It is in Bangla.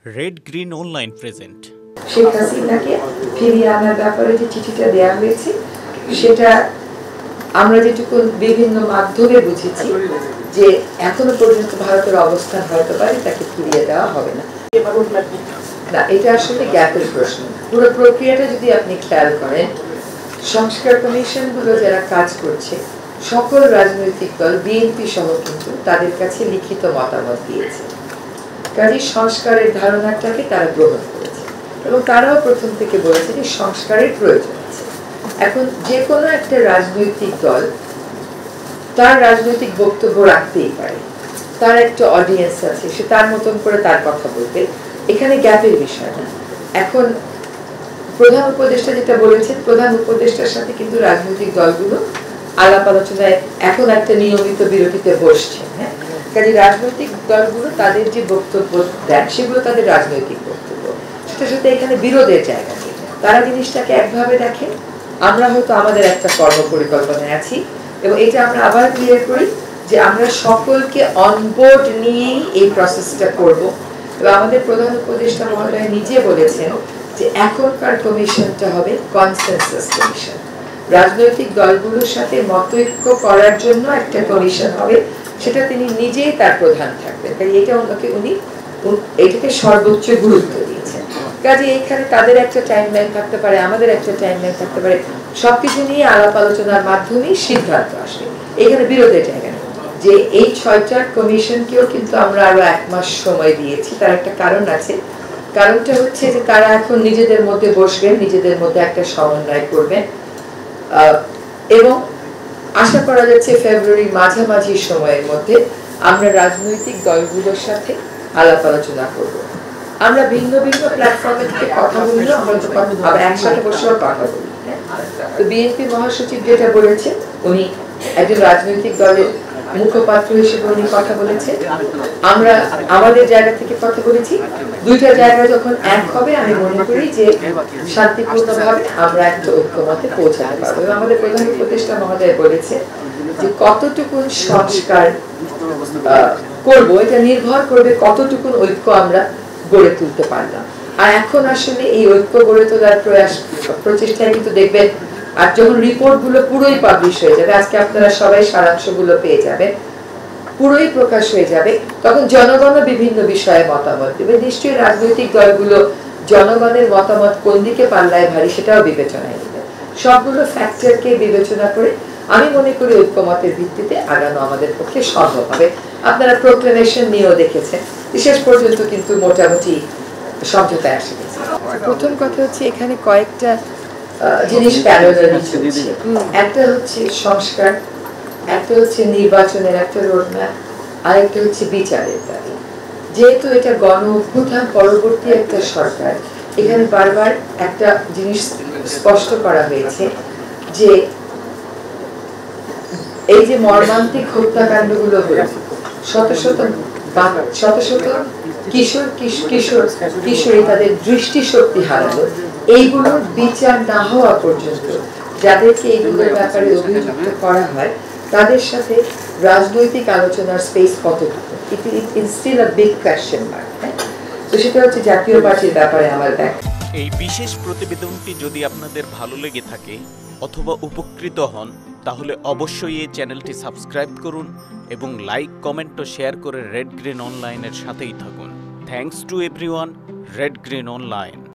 Red green online present. Sheikh হাসিনাকে ফিরিয়ে আনার ব্যাপারে যে চিঠিটা দেওয়া হয়েছে সেটা আমরা যেটুকু বিভিন্ন মাধ্যমে বুঝেছি যে এখনো পর্যন্ত ভারতের অবস্থান হয়তো পারে তাকে ফিরিয়ে দেওয়া হবে না। না, এটা আসলে গ্যাপের প্রশ্ন। পুরো প্রক্রিয়াটা যদি আপনি খেয়াল করেন, সংস্কার কমিশনগুলো যারা কাজ করছে সকল রাজনৈতিক দল বিএনপি সহ কিন্তু তাদের কাছে লিখিত মতামত দিয়েছে। কাজে সংস্কারের ধারণাটাকে তারা গ্রহণ করেছে এবং তারাও প্রথম থেকে বলেছে যে সংস্কারের প্রয়োজন আছে। এখন যে কোনো একটা রাজনৈতিক দল তার রাজনৈতিক বক্তব্য রাখতেই পারে, তার একটা অডিয়েন্স আছে, সে তার মতন করে তার কথা বলবে, এখানে গ্যাপের বিষয় না। এখন প্রধান উপদেষ্টা যেটা বলেছেন, প্রধান উপদেষ্টার সাথে কিন্তু রাজনৈতিক দলগুলো আলাপ আলোচনায় এখন একটা নিয়মিত বিরতিতে বসছে। হ্যাঁ, কাজে রাজনৈতিক দলগুলো তাদের যে বক্তব্য দেন সেগুলো তাদের রাজনৈতিক বক্তব্য, সেটার সাথে এখানে বিরোধের জায়গা নেই। তারা জিনিসটাকে একভাবে দেখেন, আমরা হয়তো আমাদের একটা কর্ম পরিকল্পনায় আছি এবং এটা আমরা আবার ক্লিয়ার করি যে আমরা সকলকে অনবোর্ড নিয়েই এই প্রসেসটা করব। এবং আমাদের প্রধান উপদেষ্টা মহোদয় নিজে বলেছেন যে এখনকার কমিশনটা হবে কনসেনসাস কমিশন, রাজনৈতিক দলগুলোর সাথে মতৈক্য করার জন্য একটা কমিশন হবে, সেটা তিনি নিজেই তার প্রধান থাকবেন। তাই এটা উনি এটাকে সর্বোচ্চ গুরুত্ব দিয়েছেন। কাজে এখানে তাদের একটা টাইমলাইন থাকতে পারে, আমাদের একটা টাইমলাইন থাকতে পারে, সবকিছু নিয়ে আলাপ আলোচনার মাধ্যমেই সিদ্ধান্ত আসবে। এখানে বিরোধের জায়গা নেই। যে এই ৬টা কমিশনকেও কিন্তু আমরা আরো ১ মাস সময় দিয়েছি, তার একটা কারণ আছে। কারণটা হচ্ছে যে তারা এখন নিজেদের মধ্যে বসবেন, নিজেদের মধ্যে একটা সমন্বয় করবেন এবং আশা করা যাচ্ছে ফেব্রুয়ারির মাঝামাঝি সময়ের মধ্যে আমরা রাজনৈতিক দলগুলোর সাথে আলাপ আলোচনা করব। আমরা ভিন্ন ভিন্ন প্ল্যাটফর্মে থেকে কথা বললেও আমরা আবার একসাথে বসেও কথা বলি। তো বিএনপি মহাসচিব যেটা বলেছে, উনি একজন রাজনৈতিক দলের মুখপাত্র হিসেবে উনি কথা বলেছে, আমরা আমাদের জায়গা থেকে কথা বলেছি। দুইটা জায়গা যখন এক হবে আমি মনে করি যে শান্তিপূর্ণভাবে আমরা একটা ঐক্যমতে পৌঁছাতে পারবো। এবং আমাদের প্রধান উপদেষ্টা মহোদয় বলেছে যে কতটুকু সংস্কার করবো এটা নির্ভর করবে কতটুকু ঐক্য আমরা গড়ে তুলতে পারলাম। আর এখন আসলে এই ঐক্য গড়ে তোলার প্রচেষ্টায় কিন্তু দেখবেন, আর যখন রিপোর্টগুলো পুরোই পাবলিশ হয়ে যাবে, আজকে আপনারা সবাই সারাংশগুলো পেয়ে যাবেন, পুরোই প্রকাশ হয়ে যাবে, তখন জনগণও বিভিন্ন বিষয়ে মতামত দেবে। নিশ্চয়ই রাজনৈতিক দলগুলো জনগণের মতামত কোন দিকে পাল্লায় ভারী সেটাও বিবেচনায় নেবে। সবগুলো ফ্যাক্টরকে বিবেচনা করে আমি মনে করি ঐক্যমতের ভিত্তিতে আগানো আমাদের পক্ষে সম্ভব হবে। আপনারা প্রোক্লেমেশন নিয়েও দেখেছেন, শেষ পর্যন্ত কিন্তু মোটামুটি সমঝোতায় আসে গেছে। প্রথম কথা হচ্ছে এখানে কয়েকটা জিনিস প্যারালালি চলছে। একটা হচ্ছে সংস্কার, একটা হচ্ছে নির্বাচনের একটা রোডম্যাপ, আর একটা হচ্ছে বিচারের দাবি। যেহেতু এটা গণ অভ্যুত্থান পরবর্তী একটা সরকার, এখানে বারবার একটা জিনিস স্পষ্ট করা হয়েছে যে এই যে মর্মান্তিক হত্যাকাণ্ডগুলো হলো, শত শত কিশোরী তাদের দৃষ্টিশক্তি হারালো, এইগুলোর বিচার না হওয়া পর্যন্ত যাদেরকে এইগুলোর ব্যাপারে অভিযুক্ত করা হয় তাদের সাথে রাজনৈতিক আলোচনার স্পেস কতটুকু, it's still a big question mark. তো সেটা হচ্ছে জাতীয় পার্টির ব্যাপারে আমার ব্যাখ্যা। এই বিশেষ প্রতিবেদনটি যদি আপনাদের ভালো লেগে থাকে অথবা উপকৃত হন, তাহলে অবশ্যই এই চ্যানেলটি সাবস্ক্রাইব করুন এবং লাইক, কমেন্ট ও শেয়ার করে রেড গ্রিন অনলাইনের সাথেই থাকুন। Thanks to everyone. Red green online.